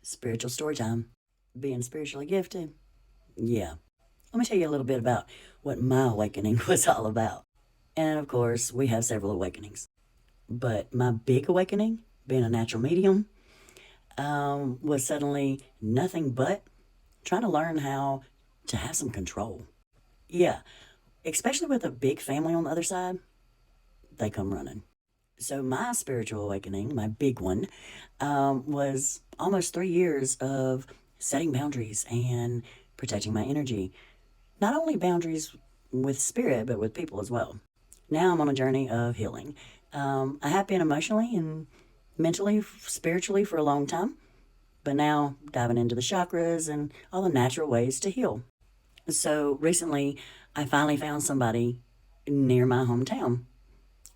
Spiritual story time. Being spiritually gifted. Yeah. Let me tell you a little bit about what my awakening was all about. And of course, we have several awakenings. But my big awakening, being a natural medium, was suddenly nothing but trying to learn how to have some control. Yeah, especially with a big family on the other side, they come running. So my spiritual awakening, my big one, was almost 3 years of setting boundaries and protecting my energy. Not only boundaries with spirit, but with people as well. Now I'm on a journey of healing. I have been emotionally and mentally, spiritually for a long time, but now diving into the chakras and all the natural ways to heal. So recently, I finally found somebody near my hometown,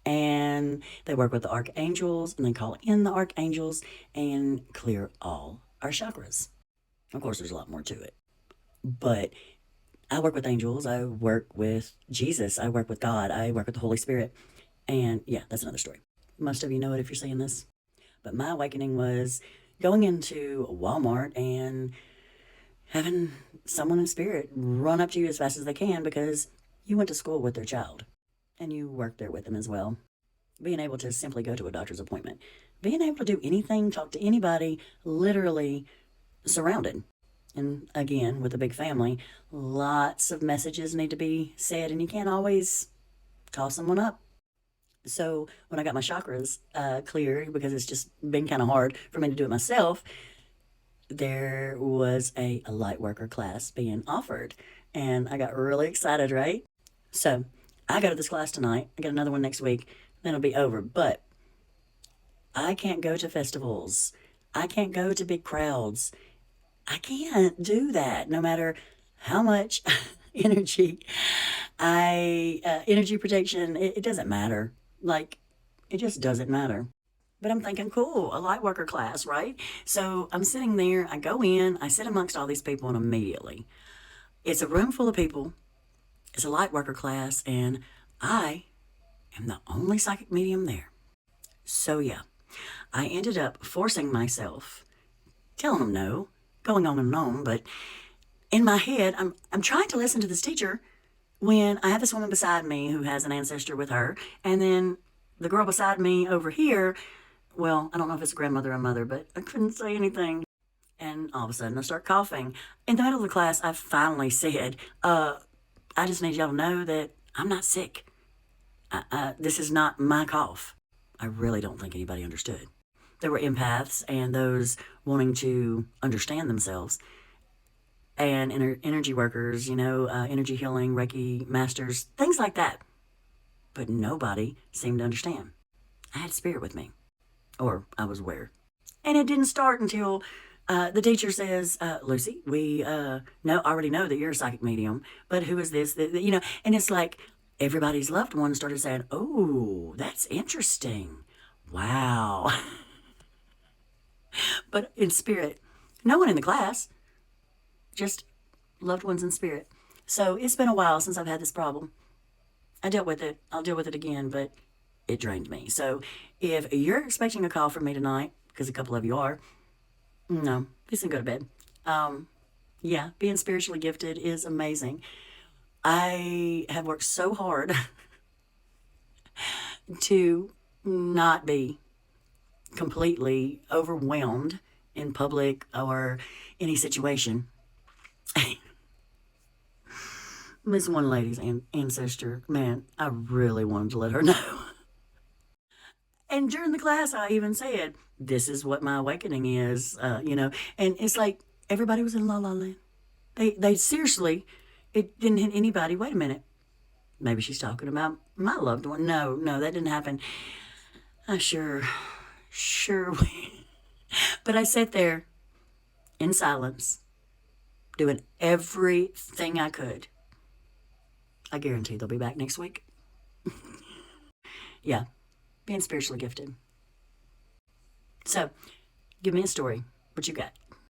and they work with the archangels and they call in the archangels and clear all our chakras. Of course, there's a lot more to it, but I work with angels, I work with Jesus, I work with God, I work with the Holy Spirit. And yeah, that's another story. Most of you know it if you're seeing this. But my awakening was going into Walmart and having someone in spirit run up to you as fast as they can because you went to school with their child and you worked there with them as well. Being able to simply go to a doctor's appointment, being able to do anything, talk to anybody, literally surrounded. And again, with a big family, lots of messages need to be said, and you can't always call someone up. So when I got my chakras cleared, because it's just been kind of hard for me to do it myself, there was a light worker class being offered. And I got really excited, right? So I go to this class tonight. I got another one next week. Then it'll be over. But I can't go to festivals. I can't go to big crowds. I can't do that no matter how much energy energy protection, it doesn't matter. Like, it just doesn't matter. But I'm thinking, cool, a light worker class, right? So I'm sitting there, I go in, I sit amongst all these people, and immediately it's a room full of people, it's a light worker class, and I am the only psychic medium there. So yeah, I ended up forcing myself, telling them no, going on and on, but in my head, I'm trying to listen to this teacher when I have this woman beside me who has an ancestor with her, and then the girl beside me over here, well, I don't know if it's a grandmother or mother, but I couldn't say anything. And all of a sudden, I start coughing. In the middle of the class, I finally said, I just need y'all to know that I'm not sick. This is not my cough. I really don't think anybody understood. There were empaths and those wanting to understand themselves, and energy workers, energy healing, Reiki masters, things like that. But nobody seemed to understand. I had spirit with me, or I was aware. And it didn't start until the teacher says, Lucy, we already know that you're a psychic medium, but who is this? And it's like everybody's loved ones started saying, oh, that's interesting. Wow. But in spirit, no one in the class, just loved ones in spirit. So it's been a while since I've had this problem. I dealt with it. I'll deal with it again, but it drained me. So if you're expecting a call from me tonight, because a couple of you are, no, please go to bed. Yeah, being spiritually gifted is amazing. I have worked so hard to not be completely overwhelmed in public or any situation. This one lady's ancestor, man, I really wanted to let her know. And during the class, I even said, this is what my awakening is, and it's like everybody was in La La Land. They seriously, it didn't hit anybody. Wait a minute. Maybe she's talking about my loved one. No, that didn't happen. I sure. But I sat there in silence, doing everything I could. I guarantee they'll be back next week. Yeah, being spiritually gifted. So, give me a story. What you got?